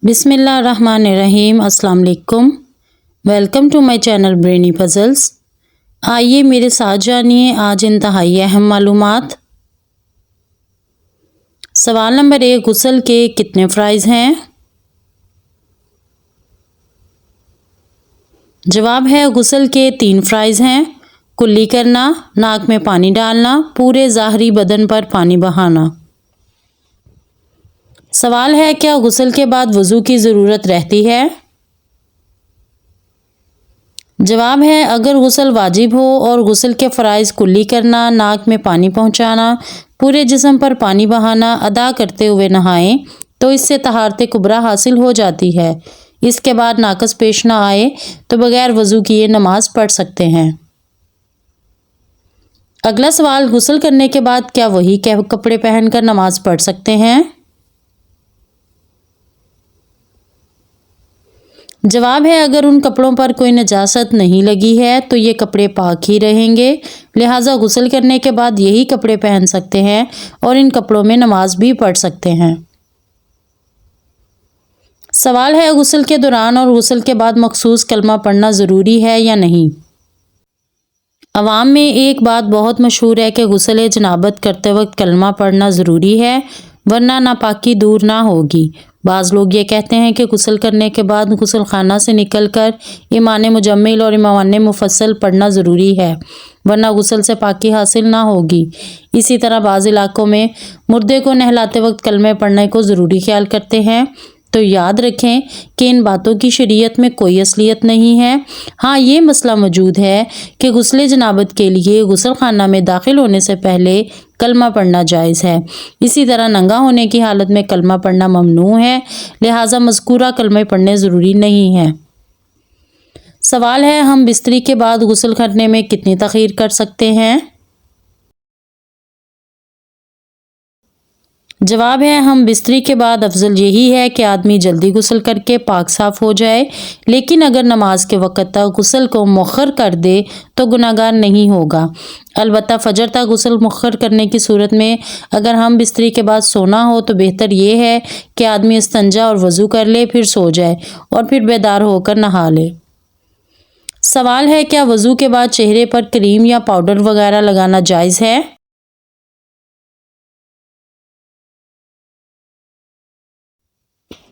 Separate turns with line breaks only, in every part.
बिस्मिल्लाहिर्रहमानिर्रहीम। अस्सलाम वालेकुम। Welcome to my channel brainy puzzles. आइए मेरे साथ जानिए आज इंतहाई अहम मालूमात। सवाल नंबर 1, गुस्ल के कितने फ़राइज़ हैं? जवाब है गुस्ल के 3 फ़राइज़ हैं। कुल्ली करना, नाक में पानी डालना, पूरे ज़ाहरी बदन पर पानी बहाना। सवाल है, क्या गुस्ल के बाद वज़ू की ज़रूरत रहती है? जवाब है, अगर गुस्ल वाजिब हो और गुस्ल के फ़राइज़ कुल्ली करना, नाक में पानी पहुँचाना, पूरे जिस्म पर पानी बहाना अदा करते हुए नहाएं तो इससे तहारत कुबरा हासिल हो जाती है। इसके बाद नाक़स पेश ना आए तो बग़ैर वज़ू किए नमाज पढ़ सकते हैं। अगला सवाल, गुस्ल करने के बाद क्या वही कपड़े पहनकर नमाज पढ़ सकते हैं? जवाब है, अगर उन कपड़ों पर कोई नजासत नहीं लगी है तो ये कपड़े पाक ही रहेंगे, लिहाजा गुस्ल करने के बाद यही कपड़े पहन सकते हैं और इन कपड़ों में नमाज भी पढ़ सकते हैं। सवाल है, गुस्ल के दौरान और गुस्ल के बाद मखसूस कलमा पढ़ना ज़रूरी है या नहीं? अवाम में एक बात बहुत मशहूर है कि गुस्ल जनाबत करते वक्त कलमा पढ़ना ज़रूरी है वरना नापाकी दूर ना होगी। बाज़ लोग ये कहते हैं कि गुस्ल करने के बाद गुस्ल खाना से निकलकर ईमान मुजम्मिल और ईमान मुफस्सल पढ़ना ज़रूरी है वरना गुस्ल से पाकी हासिल ना होगी। इसी तरह बाज़ इलाकों में मुर्दे को नहलाते वक्त कलमे पढ़ने को ज़रूरी ख्याल करते हैं। तो याद रखें कि इन बातों की शरीयत में कोई असलियत नहीं है। हाँ, ये मसला मौजूद है कि गुस्ल जनाबत के लिए गुस्ल खाना में दाखिल होने से पहले कलमा पढ़ना जायज़ है। इसी तरह नंगा होने की हालत में कलमा पढ़ना ममनू है, लिहाजा मज़कूरा कलमे पढ़ने ज़रूरी नहीं है। सवाल है, हम बिस्तरी के बाद गुस्ल करने में कितनी तख़ीर कर सकते हैं? जवाब है, हम बिस्तरी के बाद अफजल यही है कि आदमी जल्दी गुस्ल करके पाक साफ़ हो जाए, लेकिन अगर नमाज के वक़्त तक गुस्ल को मुअख्खर कर दे तो गुनाहगार नहीं होगा। अलबत्ता फ़जर तक गुस्ल मुअख्खर करने की सूरत में अगर हम बिस्तरी के बाद सोना हो तो बेहतर ये है कि आदमी इस्तंजा और वज़ू कर ले, फिर सो जाए और फिर बेदार होकर नहा ले। सवाल है, क्या वज़ू के बाद चेहरे पर क्रीम या पाउडर वगैरह लगाना जायज़ है?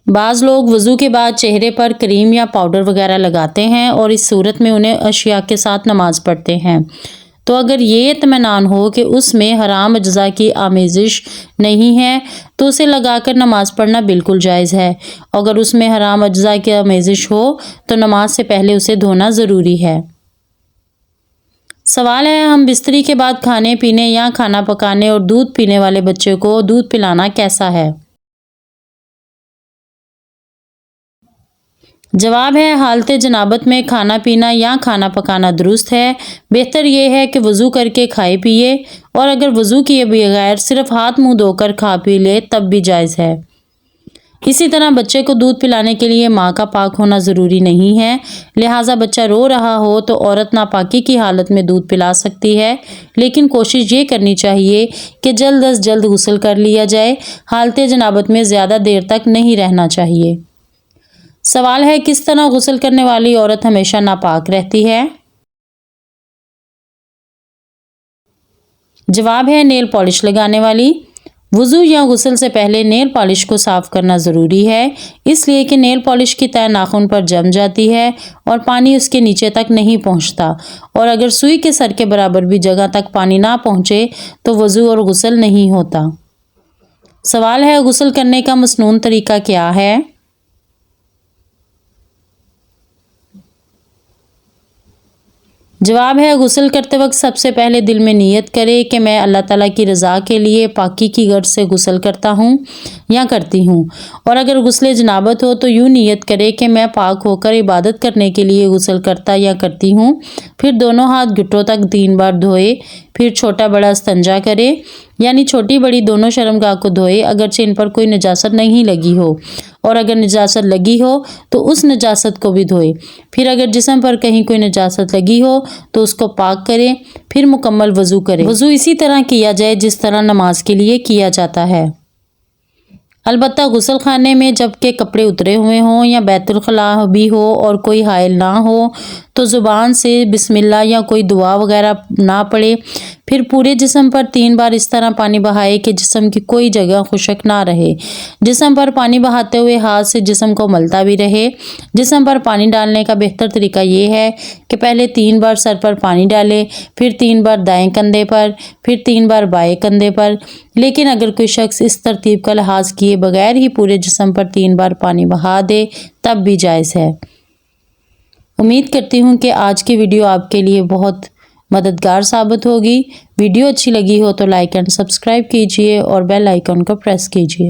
बाज़ लोग वज़ू के बाद चेहरे पर क्रीम या पाउडर वगैरह लगाते हैं और इस सूरत में उन्हें अशिया के साथ नमाज पढ़ते हैं। तो अगर ये इत्मीनान हो कि उसमें हराम अज्जा की आमेज़िश नहीं है तो उसे लगाकर नमाज पढ़ना बिल्कुल जायज़ है। अगर उसमें हराम अज्जा की आमेज़िश हो तो नमाज से पहले उसे धोना ज़रूरी है। सवाल है, हम बिस्तरी के बाद खाने पीने या खाना पकाने और दूध पीने वाले बच्चे को दूध पिलाना कैसा है? जवाब है, हालत जनाबत में खाना पीना या खाना पकाना दुरुस्त है। बेहतर यह है कि वज़ू करके खाए पिए और अगर वज़ू किए बगैर सिर्फ हाथ मुंह धोकर खा पी ले तब भी जायज़ है। इसी तरह बच्चे को दूध पिलाने के लिए माँ का पाक होना ज़रूरी नहीं है, लिहाजा बच्चा रो रहा हो तो औरत नापाकी की हालत में दूध पिला सकती है, लेकिन कोशिश ये करनी चाहिए कि जल्द अज जल्द गुस्ल कर लिया जाए। हालत जनाबत में ज़्यादा देर तक नहीं रहना चाहिए। सवाल है, किस तरह गुस्ल करने वाली औरत हमेशा नापाक रहती है? जवाब है, नेल पॉलिश लगाने वाली। वज़ू या गुस्ल से पहले नेल पॉलिश को साफ़ करना ज़रूरी है, इसलिए कि नेल पॉलिश की तह नाखून पर जम जाती है और पानी उसके नीचे तक नहीं पहुंचता, और अगर सुई के सर के बराबर भी जगह तक पानी ना पहुंचे तो वज़ू और गुस्ल नहीं होता। सवाल है, गुस्ल करने का मसनून तरीका क्या है? जवाब है, गुस्ल करते वक्त सबसे पहले दिल में नियत करे कि मैं अल्लाह ताला की रज़ा के लिए पाकी की गर्ज से गुस्ल करता हूँ या करती हूँ, और अगर गुस्ल जनाबत हो तो यूँ नियत करे कि मैं पाक होकर इबादत करने के लिए गुस्ल करता या करती हूँ। फिर दोनों हाथ घुटनों तक 3 बार धोए, फिर छोटा बड़ा इस्तंजा करे, यानी छोटी बड़ी दोनों शर्मगाह को धोए अगरचे इन पर कोई नजासत नहीं लगी हो, और अगर नजासत लगी हो तो उस नजासत को भी धोए। फिर अगर जिस्म पर कहीं कोई नजासत लगी हो तो उसको पाक करें, फिर मुकम्मल वज़ू करें। वज़ू इसी तरह किया जाए जिस तरह नमाज के लिए किया जाता है। البتہ غسل خانے میں جب کہ کپڑے اترے ہوئے ہوں یا بیت الخلاء بھی ہو اور کوئی حائل نہ ہو تو زبان سے بسم اللہ یا کوئی دعا وغیرہ نہ پڑے۔ پھر پورے جسم پر 3 بار اس طرح پانی بہائے کہ جسم کی کوئی جگہ خشک نہ رہے۔ جسم پر پانی بہاتے ہوئے ہاتھ سے جسم کو ملتا بھی رہے۔ جسم پر پانی ڈالنے کا بہتر طریقہ یہ ہے کہ پہلے 3 بار سر پر پانی ڈالے، پھر 3 بار دائیں کندھے پر، پھر 3 بار بائیں کندھے پر۔ لیکن اگر کوئی شخص اس ترتیب کا لحاظ کیے بغیر ہی پورے جسم پر 3 بار پانی بہا دے تب بھی جائز ہے۔ امید کرتی ہوں کہ آج کی ویڈیو آپ کے لیے بہت مددگار ثابت ہوگی۔ ویڈیو اچھی لگی ہو تو لائک اینڈ سبسکرائب کیجئے اور بیل آئیکن کو پریس کیجئے۔